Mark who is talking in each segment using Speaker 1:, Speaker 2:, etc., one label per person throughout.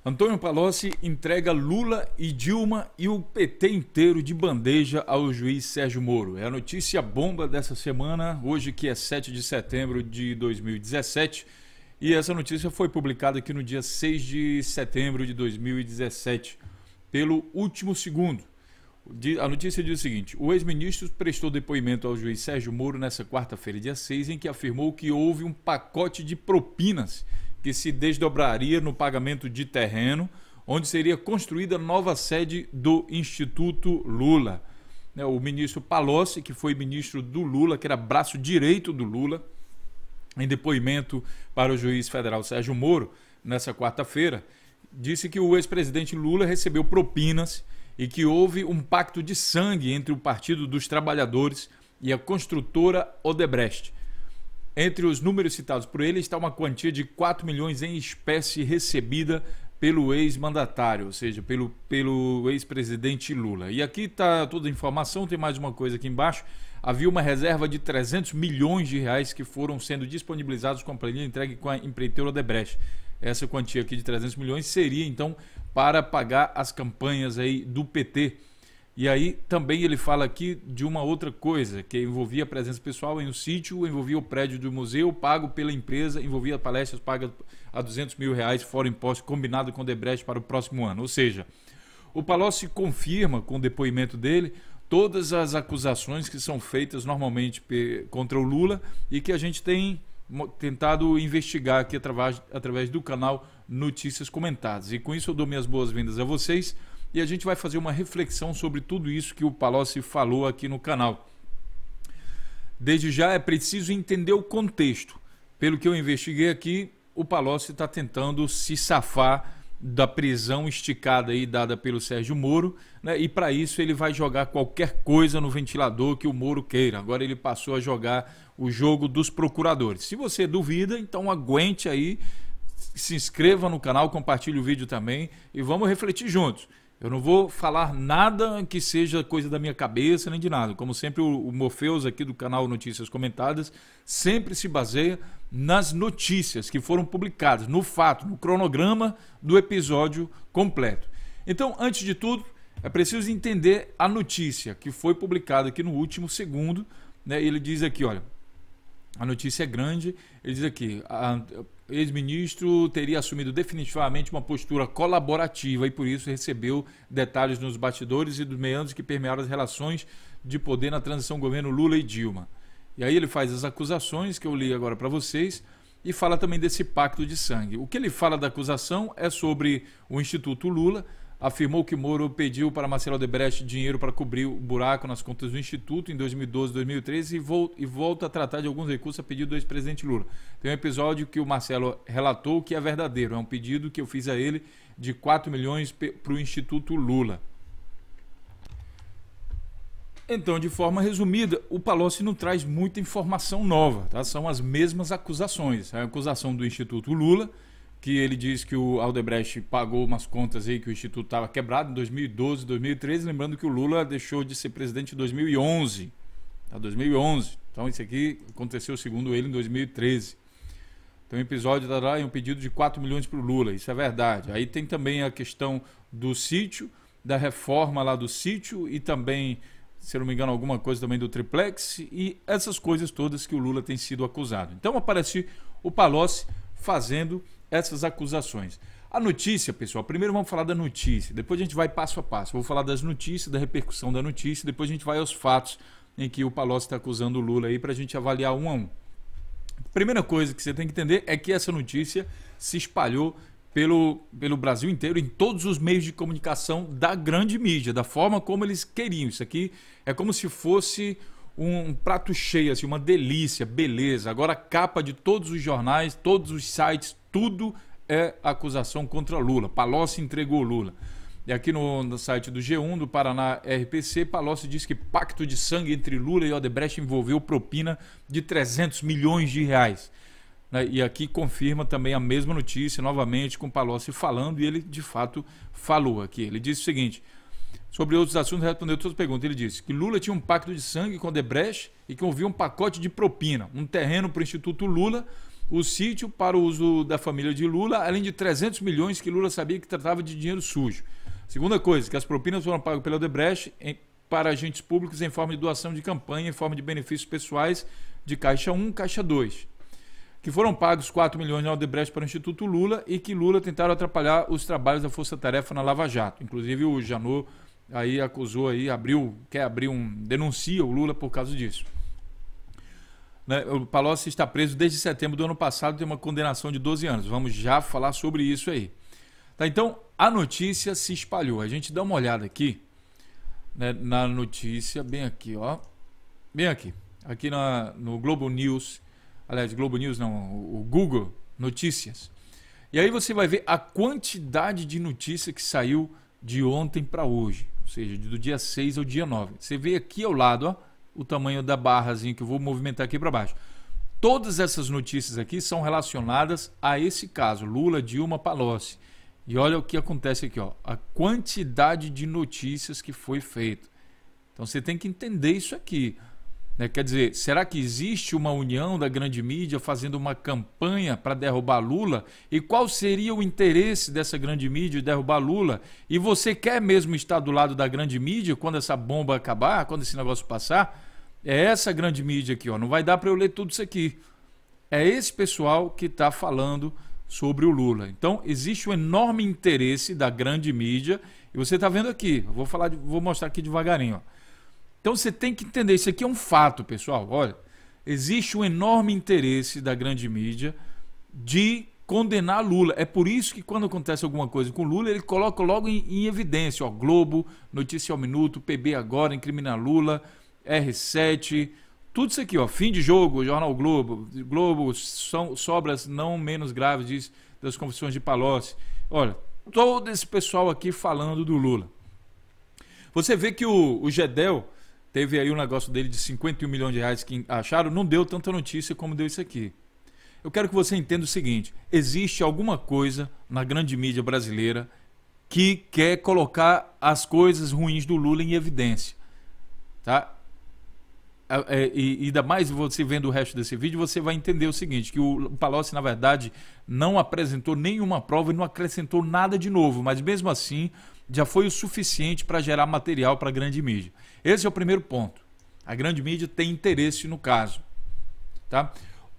Speaker 1: Antônio Palocci entrega Lula e Dilma e o PT inteiro de bandeja ao juiz Sérgio Moro. É a notícia bomba dessa semana, hoje que é 7 de setembro de 2017. E essa notícia foi publicada aqui no dia 6 de setembro de 2017, pelo Último Segundo. A notícia diz o seguinte: o ex-ministro prestou depoimento ao juiz Sérgio Moro nessa quarta-feira, dia 6, em que afirmou que houve um pacote de propinas que se desdobraria no pagamento de terreno, onde seria construída nova sede do Instituto Lula. O ministro Palocci, que foi ministro do Lula, que era braço direito do Lula, em depoimento para o juiz federal Sérgio Moro, nessa quarta-feira, disse que o ex-presidente Lula recebeu propinas e que houve um pacto de sangue entre o Partido dos Trabalhadores e a construtora Odebrecht. Entre os números citados por ele está uma quantia de 4 milhões em espécie recebida pelo ex-mandatário, ou seja, pelo ex-presidente Lula. E aqui está toda a informação, tem mais uma coisa aqui embaixo. Havia uma reserva de 300 milhões de reais que foram sendo disponibilizados com a planilha entregue com a empreiteira Odebrecht. Essa quantia aqui de 300 milhões seria, então, para pagar as campanhas aí do PT. E aí também ele fala aqui de uma outra coisa, que envolvia a presença pessoal em um sítio, envolvia o prédio do museu pago pela empresa, envolvia palestras pagas a 200 mil reais fora imposto, combinado com o Odebrecht para o próximo ano. Ou seja, o Palocci confirma com o depoimento dele todas as acusações que são feitas normalmente contra o Lula e que a gente tem tentado investigar aqui através do canal Notícias Comentadas. E com isso eu dou minhas boas-vindas a vocês e a gente vai fazer uma reflexão sobre tudo isso que o Palocci falou aqui no canal. Desde já é preciso entender o contexto. Pelo que eu investiguei aqui, o Palocci está tentando se safar da prisão esticada aí dada pelo Sérgio Moro, né? E para isso ele vai jogar qualquer coisa no ventilador que o Moro queira. Agora ele passou a jogar o jogo dos procuradores. Se você duvida, então aguente aí, se inscreva no canal, compartilhe o vídeo também e vamos refletir juntos. Eu não vou falar nada que seja coisa da minha cabeça nem de nada. Como sempre, o Morpheus aqui do canal Notícias Comentadas sempre se baseia nas notícias que foram publicadas, no fato, no cronograma do episódio completo. Então, antes de tudo, é preciso entender a notícia que foi publicada aqui no Último Segundo, né? Ele diz aqui, olha, a notícia é grande, ele diz aqui: o ex-ministro teria assumido definitivamente uma postura colaborativa e por isso recebeu detalhes nos bastidores e dos meandros que permearam as relações de poder na transição governo Lula e Dilma. E aí ele faz as acusações que eu li agora para vocês e fala também desse pacto de sangue. O que ele fala da acusação é sobre o Instituto Lula. Afirmou que Moro pediu para Marcelo Odebrecht dinheiro para cobrir o buraco nas contas do Instituto em 2012 e 2013 e volta a tratar de alguns recursos a pedido do ex-presidente Lula. Tem um episódio que o Marcelo relatou que é verdadeiro, é um pedido que eu fiz a ele de 4 milhões para o Instituto Lula. Então, de forma resumida, o Palocci não traz muita informação nova, tá? São as mesmas acusações. A acusação do Instituto Lula, que ele diz que o Odebrecht pagou umas contas aí que o Instituto estava quebrado em 2012, 2013, lembrando que o Lula deixou de ser presidente em 2011, tá? 2011. Então isso aqui aconteceu, segundo ele, em 2013. Então o episódio da lá é um pedido de 4 milhões para o Lula, isso é verdade. Aí tem também a questão do sítio, da reforma lá do sítio e também, se eu não me engano, alguma coisa também do triplex e essas coisas todas que o Lula tem sido acusado. Então aparece o Palocci fazendo essas acusações. A notícia, pessoal, primeiro vamos falar da notícia, depois a gente vai passo a passo. Vou falar das notícias, da repercussão da notícia, depois a gente vai aos fatos em que o Palocci está acusando o Lula aí para a gente avaliar um a um. Primeira coisa que você tem que entender é que essa notícia se espalhou pelo Brasil inteiro, em todos os meios de comunicação da grande mídia, da forma como eles queriam. Isso aqui é como se fosse um prato cheio, assim, uma delícia, beleza. Agora a capa de todos os jornais, todos os sites, tudo é acusação contra Lula. Palocci entregou Lula. E aqui no site do G1, do Paraná RPC, Palocci diz que pacto de sangue entre Lula e Odebrecht envolveu propina de 300 milhões de reais. E aqui confirma também a mesma notícia, novamente com Palocci falando, e ele de fato falou aqui. Ele disse o seguinte: sobre outros assuntos, respondeu todas as perguntas. Ele disse que Lula tinha um pacto de sangue com Odebrecht e que havia um pacote de propina, um terreno para o Instituto Lula o sítio para o uso da família de Lula, além de 300 milhões que Lula sabia que tratava de dinheiro sujo. Segunda coisa, que as propinas foram pagas pela Odebrecht para agentes públicos em forma de doação de campanha, em forma de benefícios pessoais de Caixa 1, Caixa 2. Que foram pagos 4 milhões na Odebrecht para o Instituto Lula e que Lula tentaram atrapalhar os trabalhos da Força Tarefa na Lava Jato. Inclusive o Janot aí acusou, aí, denuncia o Lula por causa disso. O Palocci está preso desde setembro do ano passado e tem uma condenação de 12 anos. Vamos já falar sobre isso aí. Tá, então, a notícia se espalhou. A gente dá uma olhada aqui, né, na notícia, bem aqui, ó. Bem aqui. Aqui no Globo News. Aliás, Globo News não, o Google Notícias. E aí você vai ver a quantidade de notícia que saiu de ontem para hoje. Ou seja, do dia 6 ao dia 9. Você vê aqui ao lado, ó, o tamanho da barrazinha que eu vou movimentar aqui para baixo. Todas essas notícias aqui são relacionadas a esse caso, Lula, Dilma, Palocci. E olha o que acontece aqui, ó, a quantidade de notícias que foi feita. Então você tem que entender isso aqui, né? Quer dizer, será que existe uma união da grande mídia fazendo uma campanha para derrubar Lula? E qual seria o interesse dessa grande mídia de derrubar Lula? E você quer mesmo estar do lado da grande mídia quando essa bomba acabar, quando esse negócio passar? É essa grande mídia aqui, ó. Não vai dar para eu ler tudo isso aqui. É esse pessoal que está falando sobre o Lula. Então, existe um enorme interesse da grande mídia. E você está vendo aqui. Eu vou mostrar aqui devagarinho, ó. Então, você tem que entender. Isso aqui é um fato, pessoal. Olha, existe um enorme interesse da grande mídia de condenar Lula. É por isso que quando acontece alguma coisa com Lula, ele coloca logo em evidência. Ó, Globo, Notícia ao Minuto, PB Agora, incrimina Lula, R7, tudo isso aqui, ó, fim de jogo, Jornal Globo, são sobras não menos graves das confissões de Palocci. Olha, todo esse pessoal aqui falando do Lula. Você vê que o Gedel teve aí um negócio dele de 51 milhões de reais que acharam, não deu tanta notícia como deu isso aqui. Eu quero que você entenda o seguinte, existe alguma coisa na grande mídia brasileira que quer colocar as coisas ruins do Lula em evidência, tá? E ainda mais você vendo o resto desse vídeo, você vai entender o seguinte, que o Palocci, na verdade, não apresentou nenhuma prova e não acrescentou nada de novo, mas mesmo assim já foi o suficiente para gerar material para a grande mídia. Esse é o primeiro ponto. A grande mídia tem interesse no caso, tá?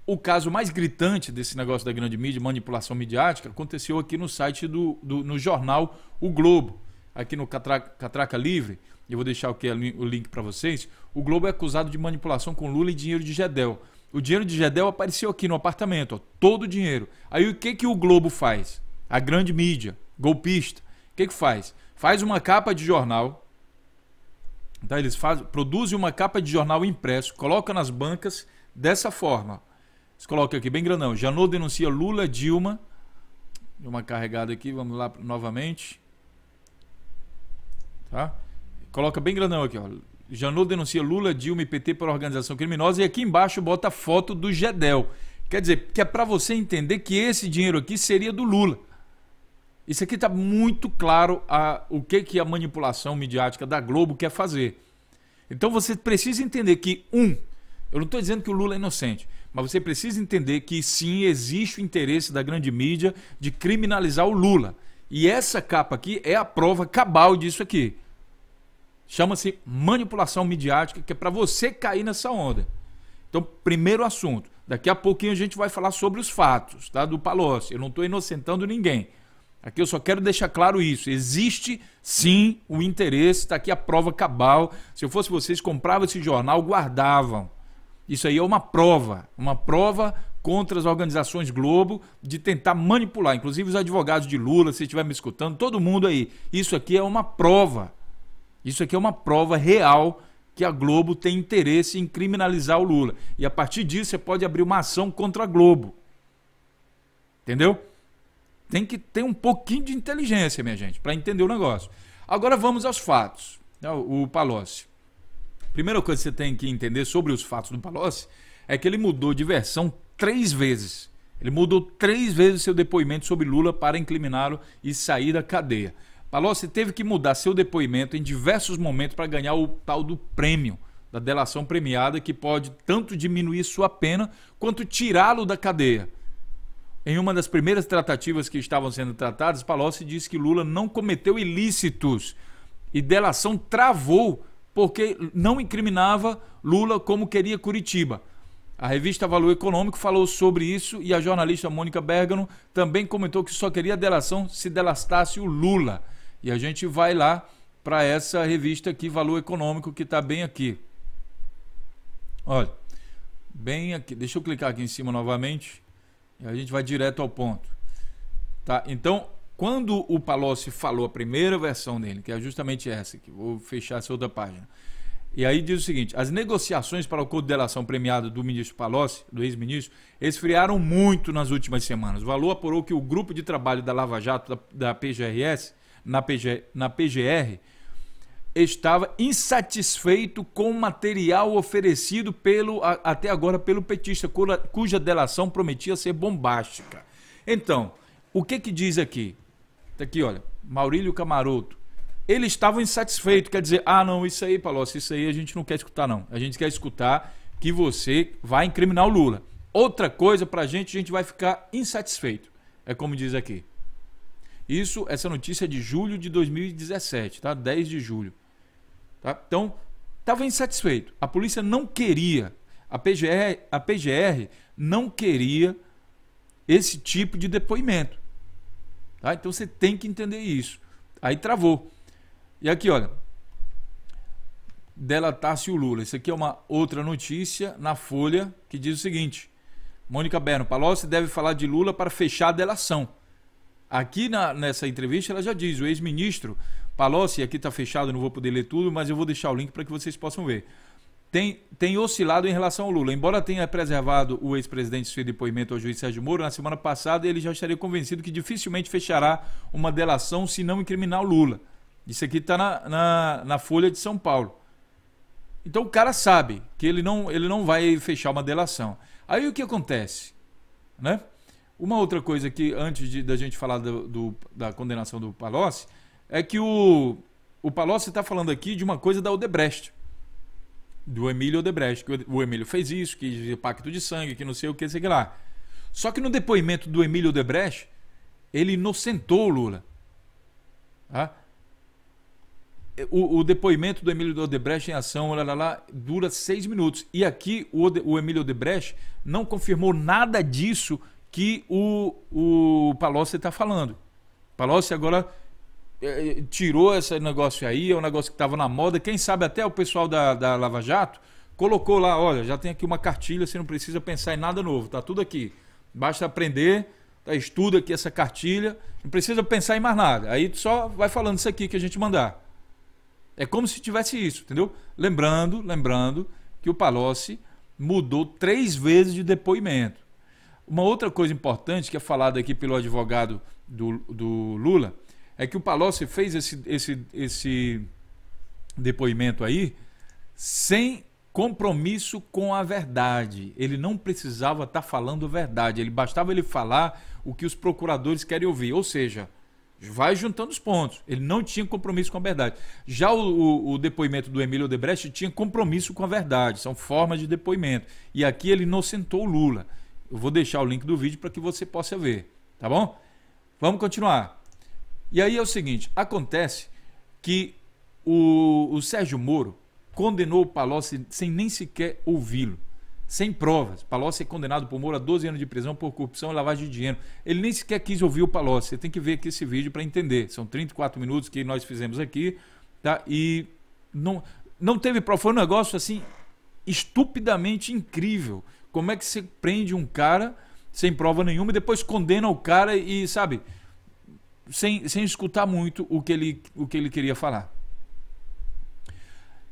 Speaker 1: O caso mais gritante desse negócio da grande mídia, manipulação midiática, aconteceu aqui no site no jornal O Globo, aqui no Catraca Livre. Eu vou deixar aqui o link para vocês. O Globo é acusado de manipulação com Lula e dinheiro de Gedel. O dinheiro de Gedel apareceu aqui no apartamento, ó, todo o dinheiro. Aí o que o Globo faz? A grande mídia, golpista, o que faz? Faz uma capa de jornal, tá? Eles produzem uma capa de jornal impresso, colocam nas bancas dessa forma. Eles colocam aqui bem grandão. Janot denuncia Lula, Dilma. Deu uma carregada aqui, vamos lá novamente. Tá? Coloca bem grandão aqui, ó. Janot denuncia Lula, Dilma e PT por organização criminosa. E aqui embaixo bota a foto do Gedel. Quer dizer, que é para você entender que esse dinheiro aqui seria do Lula. Isso aqui está muito claro o que a manipulação midiática da Globo quer fazer. Então você precisa entender que, eu não estou dizendo que o Lula é inocente, mas você precisa entender que sim, existe o interesse da grande mídia de criminalizar o Lula. E essa capa aqui é a prova cabal disso aqui. Chama-se manipulação midiática, que é para você cair nessa onda. Então, primeiro assunto. Daqui a pouquinho a gente vai falar sobre os fatos, tá, do Palocci. Eu não estou inocentando ninguém. Aqui eu só quero deixar claro isso. Existe sim o interesse, está aqui a prova cabal. Se eu fosse vocês, compravam esse jornal, guardavam. Isso aí é uma prova contra as organizações Globo de tentar manipular, inclusive os advogados de Lula, se estiver me escutando, todo mundo aí. Isso aqui é uma prova. Isso aqui é uma prova real que a Globo tem interesse em criminalizar o Lula. E a partir disso você pode abrir uma ação contra a Globo. Entendeu? Tem que ter um pouquinho de inteligência, minha gente, para entender o negócio. Agora vamos aos fatos. O Palocci. Primeira coisa que você tem que entender sobre os fatos do Palocci é que ele mudou de versão 3 vezes. Ele mudou 3 vezes seu depoimento sobre Lula para incriminá-lo e sair da cadeia. Palocci teve que mudar seu depoimento em diversos momentos para ganhar o tal do prêmio, da delação premiada, que pode tanto diminuir sua pena quanto tirá-lo da cadeia. Em uma das primeiras tratativas que estavam sendo tratadas, Palocci disse que Lula não cometeu ilícitos e delação travou porque não incriminava Lula como queria Curitiba. A revista Valor Econômico falou sobre isso e a jornalista Mônica Bergamo também comentou que só queria delação se delastasse o Lula. E a gente vai lá para essa revista aqui, Valor Econômico, que está bem aqui. Olha, bem aqui. Deixa eu clicar aqui em cima novamente e a gente vai direto ao ponto. Tá? Então, quando o Palocci falou a primeira versão dele, que é justamente essa aqui, vou fechar essa outra página. E aí diz o seguinte: as negociações para o acordo de delação premiado do ministro Palocci, do ex-ministro, esfriaram muito nas últimas semanas. O Valor apurou que o grupo de trabalho da Lava Jato, da PGRS, na PGR, estava insatisfeito com o material oferecido até agora pelo petista, cuja delação prometia ser bombástica. Então, o que diz aqui? Tá aqui, olha, Maurílio Camaroto. Eles estavam insatisfeitos, quer dizer, não, isso aí, Palocci, isso aí a gente não quer escutar, não. A gente quer escutar que você vai incriminar o Lula. Outra coisa pra gente, a gente vai ficar insatisfeito. É como diz aqui. Essa notícia é de julho de 2017, tá? 10 de julho. Tá? Então, estava insatisfeito. A polícia não queria, a PGR não queria esse tipo de depoimento. Tá? Então você tem que entender isso. Aí travou. E aqui, olha, delatar-se o Lula. Isso aqui é uma outra notícia na Folha que diz o seguinte: Mônica Bergamo, Palocci deve falar de Lula para fechar a delação. Aqui nessa entrevista ela já diz, o ex-ministro Palocci, aqui está fechado, não vou poder ler tudo, mas eu vou deixar o link para que vocês possam ver. Tem oscilado em relação ao Lula. Embora tenha preservado o ex-presidente seu depoimento ao juiz Sérgio Moro, na semana passada ele já estaria convencido que dificilmente fechará uma delação se não incriminar o Lula. Isso aqui está na Folha de São Paulo. Então o cara sabe que ele não vai fechar uma delação. Aí o que acontece? Né? Uma outra coisa que, antes da gente falar da condenação do Palocci, é que o Palocci está falando aqui de uma coisa da Odebrecht. Do Emílio Odebrecht, que o Emílio fez isso, que pacto de sangue, que não sei o que, sei lá. Só que no depoimento do Emílio Odebrecht, ele inocentou o Lula. Tá? O depoimento do Emílio Odebrecht em ação dura 6 minutos. E aqui o Emílio Odebrecht não confirmou nada disso que o Palocci está falando. Palocci agora tirou esse negócio aí, é um negócio que estava na moda. Quem sabe até o pessoal da Lava Jato colocou lá, olha, já tem aqui uma cartilha, você não precisa pensar em nada novo, tá tudo aqui. Basta aprender, estuda aqui essa cartilha, não precisa pensar em mais nada. Aí tu só vai falando isso aqui que a gente mandar. É como se tivesse isso, entendeu? Lembrando que o Palocci mudou 3 vezes de depoimento. Uma outra coisa importante que é falada aqui pelo advogado do Lula é que o Palocci fez esse depoimento aí sem compromisso com a verdade. Ele não precisava estar falando a verdade, bastava ele falar o que os procuradores querem ouvir, ou seja, vai juntando os pontos. Ele não tinha compromisso com a verdade. Já o depoimento do Emílio Odebrecht tinha compromisso com a verdade, são formas de depoimento. E aqui ele inocentou o Lula. Eu vou deixar o link do vídeo para que você possa ver, tá bom? Vamos continuar. E aí é o seguinte, acontece que o Sérgio Moro condenou o Palocci sem nem sequer ouvi-lo, sem provas. Palocci é condenado por Moro a 12 anos de prisão por corrupção e lavagem de dinheiro. Ele nem sequer quis ouvir o Palocci. Você tem que ver aqui esse vídeo para entender. São 34 minutos que nós fizemos aqui, tá? E não teve prova. Foi um negócio assim estupidamente incrível. Como é que você prende um cara sem prova nenhuma e depois condena o cara e, sabe, sem escutar muito o que ele queria falar.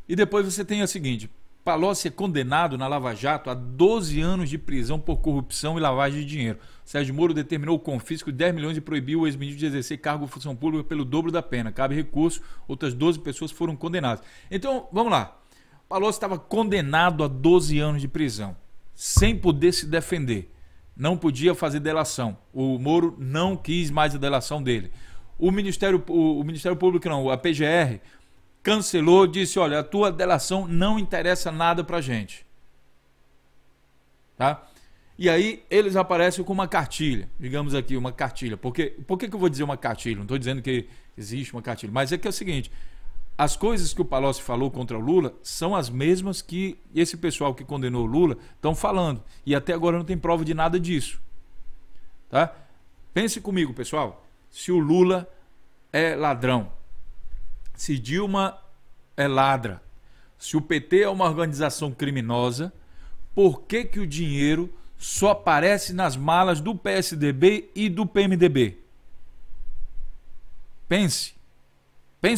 Speaker 1: E depois você tem o seguinte: Palocci é condenado na Lava Jato a 12 anos de prisão por corrupção e lavagem de dinheiro. Sérgio Moro determinou o confisco de 10 milhões e proibiu o ex-ministro de exercer cargo de função pública pelo dobro da pena. Cabe recurso, outras 12 pessoas foram condenadas. Então, vamos lá. Palocci estava condenado a 12 anos de prisão, sem poder se defender. Não podia fazer delação. O Moro não quis mais a delação dele. O Ministério Público, não, a PGR, cancelou, disse, olha, a tua delação não interessa nada pra gente. Tá? E aí eles aparecem com uma cartilha, digamos aqui, uma cartilha. Por que eu vou dizer uma cartilha? Não estou dizendo que existe uma cartilha, mas é que é o seguinte, as coisas que o Palocci falou contra o Lula são as mesmas que esse pessoal que condenou o Lula estão falando. E até agora não tem prova de nada disso. Tá? Pense comigo, pessoal. Se o Lula é ladrão, se Dilma é ladra, se o PT é uma organização criminosa, por que que o dinheiro só aparece nas malas do PSDB e do PMDB? Pense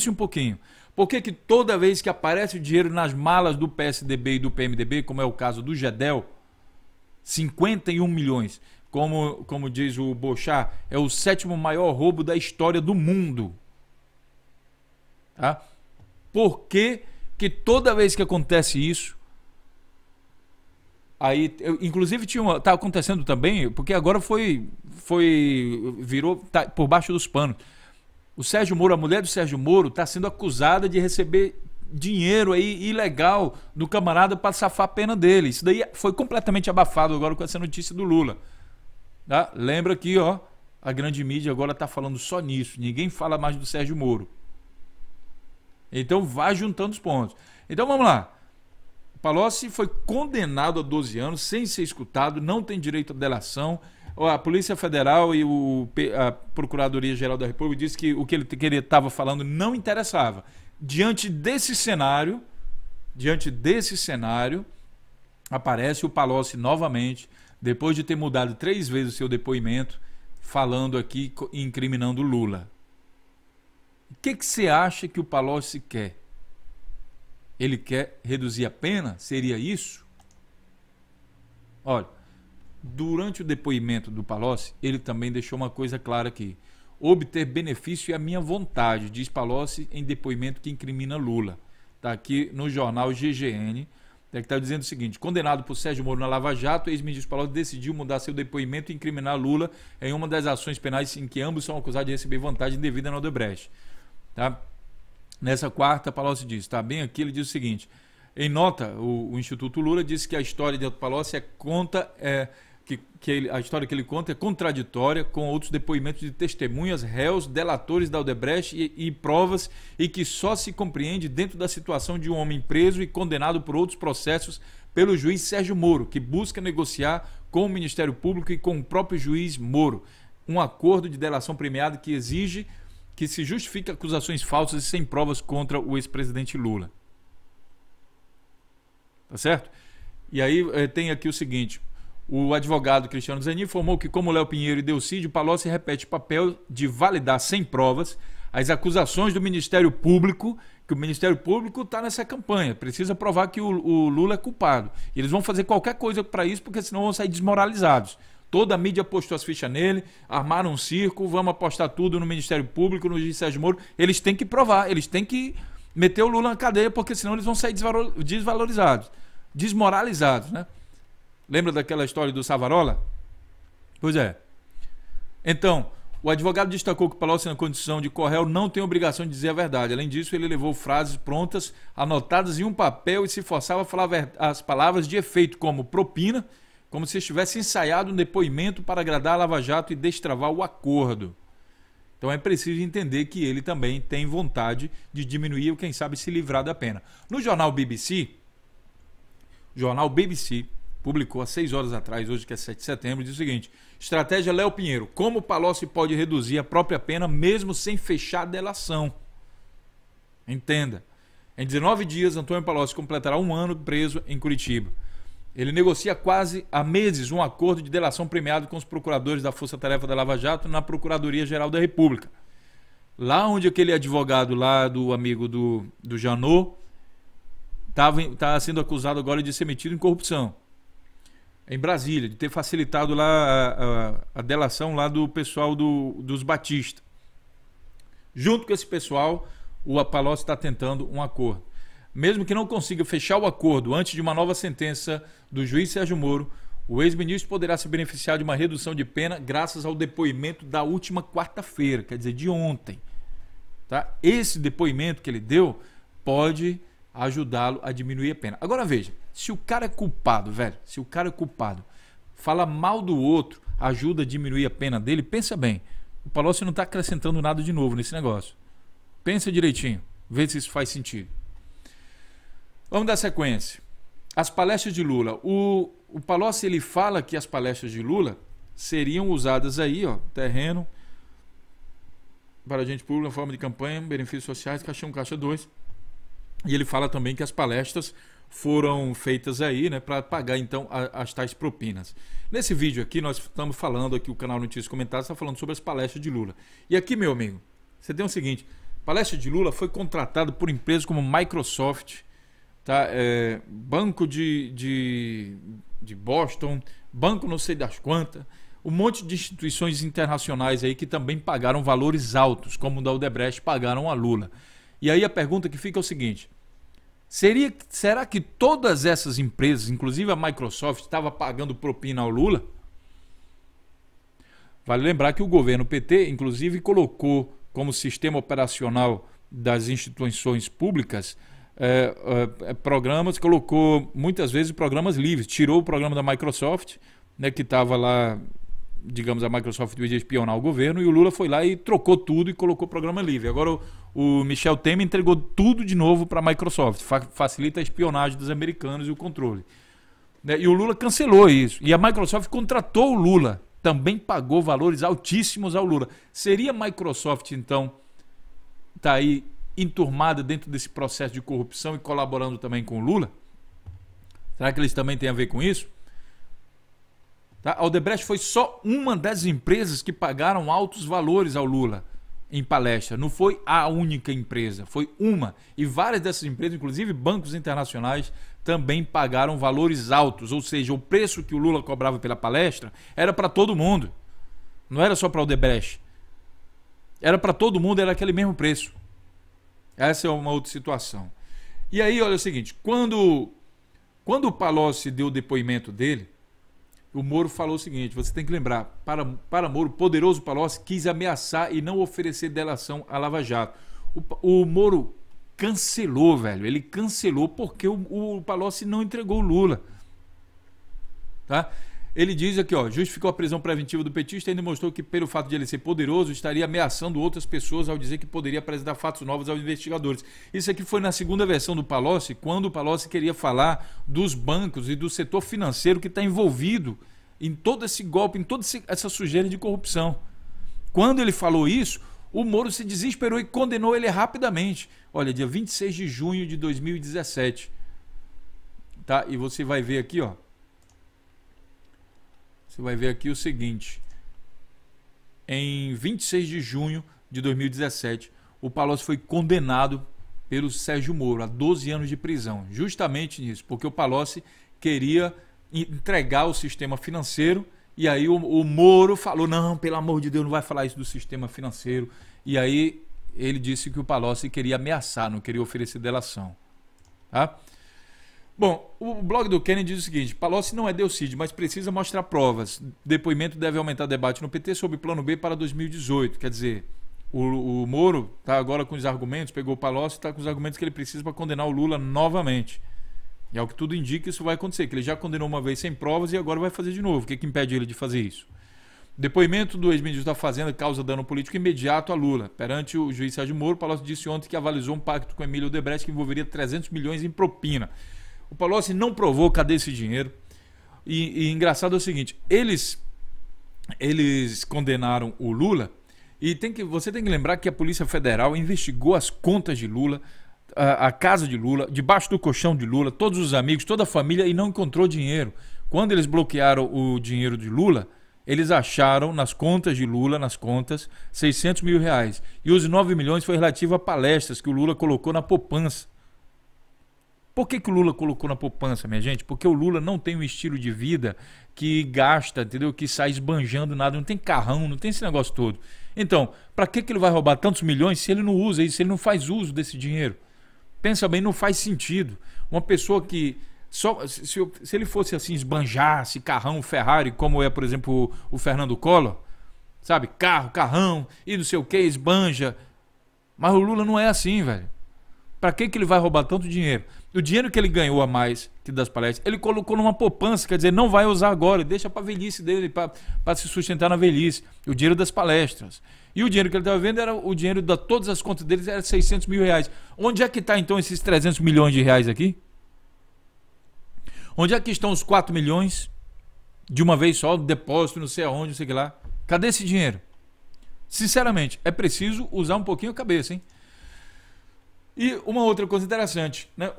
Speaker 1: um pouquinho. Por que que toda vez que aparece o dinheiro nas malas do PSDB e do PMDB, como é o caso do Gedel, 51 milhões, como diz o Bochá, é o 7º maior roubo da história do mundo. Tá? Por que que toda vez que acontece isso, aí, inclusive tá acontecendo também, porque agora virou tá por baixo dos panos. O Sérgio Moro, a mulher do Sérgio Moro, está sendo acusada de receber dinheiro aí ilegal do camarada para safar a pena dele. Isso daí foi completamente abafado agora com essa notícia do Lula. Tá? Lembra aqui, ó, a grande mídia agora está falando só nisso. Ninguém fala mais do Sérgio Moro. Então vai juntando os pontos. Então vamos lá. Palocci foi condenado a 12 anos sem ser escutado, não tem direito à delação. A Polícia Federal e a Procuradoria-Geral da República disse que o que ele estava falando não interessava. Diante desse cenário, aparece o Palocci novamente, depois de ter mudado 3 vezes o seu depoimento, falando aqui, incriminando Lula. O que você acha que o Palocci quer? Ele quer reduzir a pena? Seria isso? Olha, durante o depoimento do Palocci, ele também deixou uma coisa clara aqui. Obter benefício é a minha vontade, diz Palocci em depoimento que incrimina Lula. Está aqui no jornal GGN, que está dizendo o seguinte: condenado por Sérgio Moro na Lava Jato, ex-ministro Palocci decidiu mudar seu depoimento e incriminar Lula em uma das ações penais em que ambos são acusados de receber vantagem indevida na Odebrecht. Tá? Nessa quarta, Palocci diz, tá bem aqui, ele diz o seguinte: em nota, o Instituto Lula disse que a história de Palocci a história que ele conta é contraditória com outros depoimentos de testemunhas, réus, delatores da Odebrecht e provas, e que só se compreende dentro da situação de um homem preso e condenado por outros processos pelo juiz Sérgio Moro, que busca negociar com o Ministério Público e com o próprio juiz Moro um acordo de delação premiada que exige que se justifique acusações falsas e sem provas contra o ex-presidente Lula. Tá certo? E aí tem aqui o seguinte: o advogado Cristiano Zanin informou que, como Léo Pinheiro e Delcídio, Palocci repete o papel de validar sem provas as acusações do Ministério Público, que o Ministério Público está nessa campanha, precisa provar que o Lula é culpado. E eles vão fazer qualquer coisa para isso, porque senão vão sair desmoralizados. Toda a mídia postou as fichas nele, armaram um circo, vamos apostar tudo no Ministério Público, no juiz Sérgio Moro. Eles têm que provar, eles têm que meter o Lula na cadeia, porque senão eles vão sair desvalorizados, desmoralizados, né? Lembra daquela história do Savarola? Pois é. Então, o advogado destacou que o Palocci, na condição de co-réu, não tem obrigação de dizer a verdade. Além disso, ele levou frases prontas, anotadas em um papel, e se forçava a falar as palavras de efeito, como propina, como se estivesse ensaiado um depoimento para agradar a Lava Jato e destravar o acordo. Então é preciso entender que ele também tem vontade de diminuir ou, quem sabe, se livrar da pena. No jornal BBC, publicou há 6 horas atrás, hoje que é 7 de setembro, diz o seguinte: estratégia Léo Pinheiro, como Palocci pode reduzir a própria pena mesmo sem fechar a delação. Entenda, em 19 dias, Antônio Palocci completará 1 ano preso em Curitiba. Ele negocia quase há meses um acordo de delação premiado com os procuradores da Força Tarefa da Lava Jato na Procuradoria-Geral da República. Lá onde aquele advogado lá do amigo do Janot está sendo acusado agora de ser metido em corrupção. Em Brasília, de ter facilitado lá a delação lá do pessoal dos Batista. Junto com esse pessoal, o Palocci está tentando um acordo. Mesmo que não consiga fechar o acordo antes de uma nova sentença do juiz Sérgio Moro, o ex-ministro poderá se beneficiar de uma redução de pena graças ao depoimento da última quarta-feira, quer dizer, de ontem. Tá? Esse depoimento que ele deu pode ajudá-lo a diminuir a pena. Agora veja, se o cara é culpado, velho, se o cara é culpado, fala mal do outro, ajuda a diminuir a pena dele, pensa bem. O Palocci não está acrescentando nada de novo nesse negócio. Pensa direitinho, vê se isso faz sentido. Vamos dar sequência. As palestras de Lula. O Palocci, ele fala que as palestras de Lula seriam usadas aí, ó, terreno para agente público, forma de campanha, benefícios sociais, caixa 1, caixa 2. E ele fala também que as palestras foram feitas aí, né, para pagar então as tais propinas. Nesse vídeo aqui nós estamos falando aqui, o canal Notícias Comentadas está falando sobre as palestras de Lula. E aqui, meu amigo, você tem o seguinte: palestra de Lula foi contratado por empresas como Microsoft, tá? Banco de Boston, banco não sei das quantas, um monte de instituições internacionais aí que também pagaram valores altos, como o da Odebrecht, pagaram a Lula. E aí a pergunta que fica é o seguinte: será que todas essas empresas, inclusive a Microsoft, estava pagando propina ao Lula? Vale lembrar que o governo PT, inclusive, colocou como sistema operacional das instituições públicas programas, colocou muitas vezes programas livres, tirou o programa da Microsoft, né, que estava lá, digamos, a Microsoft devia espionar o governo, e o Lula foi lá e trocou tudo e colocou o programa livre. Agora o Michel Temer entregou tudo de novo para a Microsoft, facilita a espionagem dos americanos e o controle. E o Lula cancelou isso, e a Microsoft contratou o Lula, também pagou valores altíssimos ao Lula. Seria a Microsoft, então, tá aí enturmada dentro desse processo de corrupção e colaborando também com o Lula? Será que eles também têm a ver com isso? Tá? A Odebrecht foi só uma das empresas que pagaram altos valores ao Lula em palestra. Não foi a única empresa, foi uma. E várias dessas empresas, inclusive bancos internacionais, também pagaram valores altos. Ou seja, o preço que o Lula cobrava pela palestra era para todo mundo. Não era só para a Odebrecht. Era para todo mundo, era aquele mesmo preço. Essa é uma outra situação. E aí, olha o seguinte, quando o Palocci deu o depoimento dele, o Moro falou o seguinte: você tem que lembrar, para Moro, o poderoso Palocci quis ameaçar e não oferecer delação à Lava Jato. O Moro cancelou, velho. Ele cancelou porque o Palocci não entregou o Lula. Tá? Ele diz aqui, ó, justificou a prisão preventiva do petista e ainda mostrou que, pelo fato de ele ser poderoso, estaria ameaçando outras pessoas ao dizer que poderia apresentar fatos novos aos investigadores. Isso aqui foi na segunda versão do Palocci, quando o Palocci queria falar dos bancos e do setor financeiro que está envolvido em todo esse golpe, em toda essa sujeira de corrupção. Quando ele falou isso, o Moro se desesperou e condenou ele rapidamente. Olha, dia 26 de junho de 2017. Tá? E você vai ver aqui, ó. Você vai ver aqui o seguinte: em 26 de junho de 2017, o Palocci foi condenado pelo Sérgio Moro a 12 anos de prisão, justamente nisso, porque o Palocci queria entregar o sistema financeiro, e aí o Moro falou: não, pelo amor de Deus, não vai falar isso do sistema financeiro. E aí ele disse que o Palocci queria ameaçar, não queria oferecer delação. Tá? Bom, o blog do Kennedy diz o seguinte: Palocci não é Delcídio, mas precisa mostrar provas. Depoimento deve aumentar debate no PT sobre plano B para 2018. Quer dizer, o Moro está agora com os argumentos, pegou o Palocci, está com os argumentos que ele precisa para condenar o Lula novamente. E ao que tudo indica, isso vai acontecer, que ele já condenou uma vez sem provas e agora vai fazer de novo. O que impede ele de fazer isso? Depoimento do ex-ministro da Fazenda causa dano político imediato a Lula. Perante o juiz Sérgio Moro, Palocci disse ontem que avalizou um pacto com Emílio Odebrecht que envolveria 300 milhões em propina. O Palocci não provou cadê esse dinheiro. E engraçado é o seguinte: eles condenaram o Lula, e você tem que lembrar que a Polícia Federal investigou as contas de Lula, a casa de Lula, debaixo do colchão de Lula, todos os amigos, toda a família, e não encontrou dinheiro. Quando eles bloquearam o dinheiro de Lula, eles acharam nas contas de Lula, 600 mil reais. E os 9 milhões foi relativo a palestras que o Lula colocou na poupança. Por que o Lula colocou na poupança, minha gente? Porque o Lula não tem um estilo de vida que gasta, entendeu? Que sai esbanjando nada, não tem carrão, não tem esse negócio todo. Então, para que ele vai roubar tantos milhões se ele não usa isso, se ele não faz uso desse dinheiro? Pensa bem, não faz sentido. Uma pessoa que se ele fosse assim, esbanjasse carrão, Ferrari, como é, por exemplo, o Fernando Collor, sabe? Carrão e não sei o que, esbanja. Mas o Lula não é assim, velho. Para que ele vai roubar tanto dinheiro? O dinheiro que ele ganhou a mais que das palestras, ele colocou numa poupança, quer dizer, não vai usar agora, deixa para a velhice dele, para se sustentar na velhice. O dinheiro das palestras. E o dinheiro que ele estava vendo era o dinheiro de todas as contas deles, era 600 mil reais. Onde é que está então esses 300 milhões de reais aqui? Onde é que estão os 4 milhões de uma vez só, depósito, não sei aonde, não sei o que lá? Cadê esse dinheiro? Sinceramente, é preciso usar um pouquinho a cabeça, hein? E uma outra coisa interessante, né?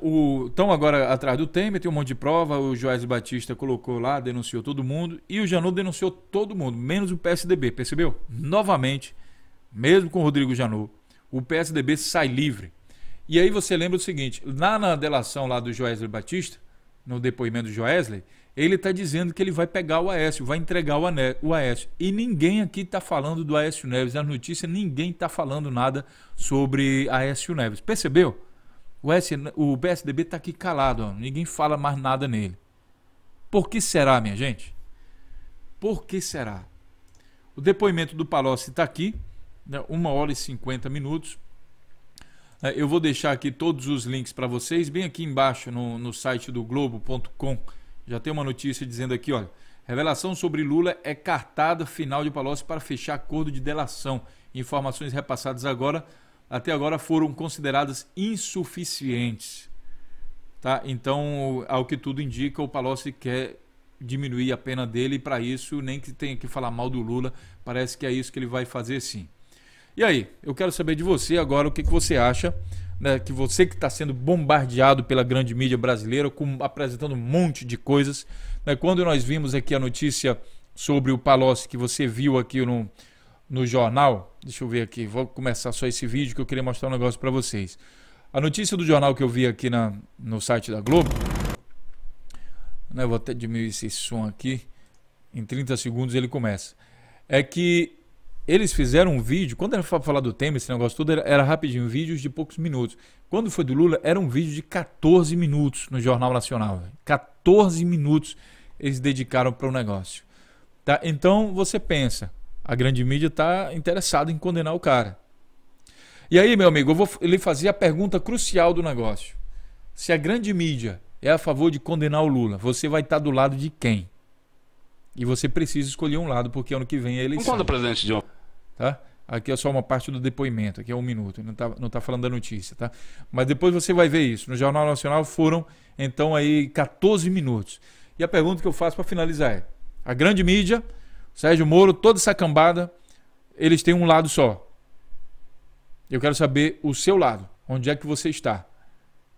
Speaker 1: Estão agora atrás do Temer, tem um monte de prova, o Joesley Batista colocou lá, denunciou todo mundo, e o Janot denunciou todo mundo, menos o PSDB, percebeu? Novamente, mesmo com o Rodrigo Janot, o PSDB sai livre. E aí você lembra o seguinte, lá na delação lá do Joesley Batista, no depoimento do Joesley, ele está dizendo que ele vai pegar o Aécio, vai entregar o Aécio. E ninguém aqui está falando do Aécio Neves. Na notícia, ninguém está falando nada sobre Aécio Neves. Percebeu? O PSDB está aqui calado, ó. Ninguém fala mais nada nele. Por que será, minha gente? Por que será? O depoimento do Palocci está aqui, né, 1h e 50 minutos. Eu vou deixar aqui todos os links para vocês, bem aqui embaixo no site do Globo.com. Já tem uma notícia dizendo aqui, olha, revelação sobre Lula é cartada final de Palocci para fechar acordo de delação. Informações repassadas até agora foram consideradas insuficientes. Tá? Então, ao que tudo indica, o Palocci quer diminuir a pena dele e para isso, nem que tenha que falar mal do Lula, parece que é isso que ele vai fazer sim. E aí, eu quero saber de você agora o que você acha, né, que você que está sendo bombardeado pela grande mídia brasileira, apresentando um monte de coisas. Né, quando nós vimos aqui a notícia sobre o Palocci, que você viu aqui no jornal, deixa eu ver aqui, vou começar só esse vídeo que eu queria mostrar um negócio para vocês. A notícia do jornal que eu vi aqui no site da Globo, né, vou até diminuir esse som aqui, em 30 segundos ele começa, é que eles fizeram um vídeo, quando era para falar do tema, esse negócio todo era rapidinho, vídeos de poucos minutos. Quando foi do Lula, era um vídeo de 14 minutos no Jornal Nacional. 14 minutos eles dedicaram para o negócio. Tá? Então você pensa, a grande mídia está interessada em condenar o cara. E aí, meu amigo, eu vou lhe fazer a pergunta crucial do negócio. Se a grande mídia é a favor de condenar o Lula, você vai estar do lado de quem? E você precisa escolher um lado, porque ano que vem é a eleição.
Speaker 2: Quando o presidente Dilma...
Speaker 1: Tá? Aqui é só uma parte do depoimento, aqui é 1 minuto, não tá falando da notícia, tá? Mas depois você vai ver isso. No Jornal Nacional foram, então, aí 14 minutos. E a pergunta que eu faço para finalizar é, a grande mídia, Sérgio Moro, toda essa cambada, eles têm um lado só. Eu quero saber o seu lado, onde é que você está.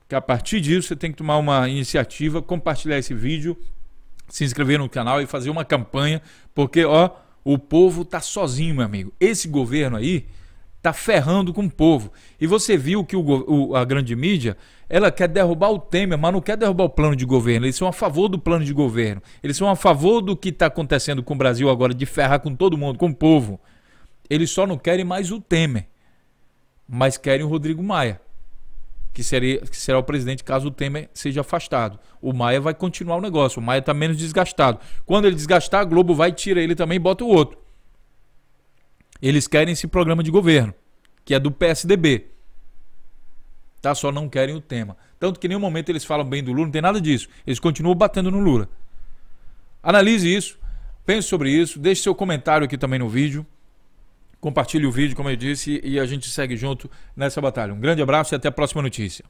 Speaker 1: Porque a partir disso você tem que tomar uma iniciativa, compartilhar esse vídeo, se inscrever no canal e fazer uma campanha, porque, ó, o povo tá sozinho, meu amigo. Esse governo aí tá ferrando com o povo. E você viu que a grande mídia, ela quer derrubar o Temer, mas não quer derrubar o plano de governo. Eles são a favor do plano de governo. Eles são a favor do que está acontecendo com o Brasil agora, de ferrar com todo mundo, com o povo. Eles só não querem mais o Temer, mas querem o Rodrigo Maia, que será o presidente caso o Temer seja afastado. O Maia vai continuar o negócio, o Maia está menos desgastado. Quando ele desgastar, a Globo vai, tira ele também e bota o outro. Eles querem esse programa de governo, que é do PSDB. Tá? Só não querem o tema. Tanto que em nenhum momento eles falam bem do Lula, não tem nada disso. Eles continuam batendo no Lula. Analise isso, pense sobre isso, deixe seu comentário aqui também no vídeo. Compartilhe o vídeo, como eu disse, e a gente segue junto nessa batalha. Um grande abraço e até a próxima notícia.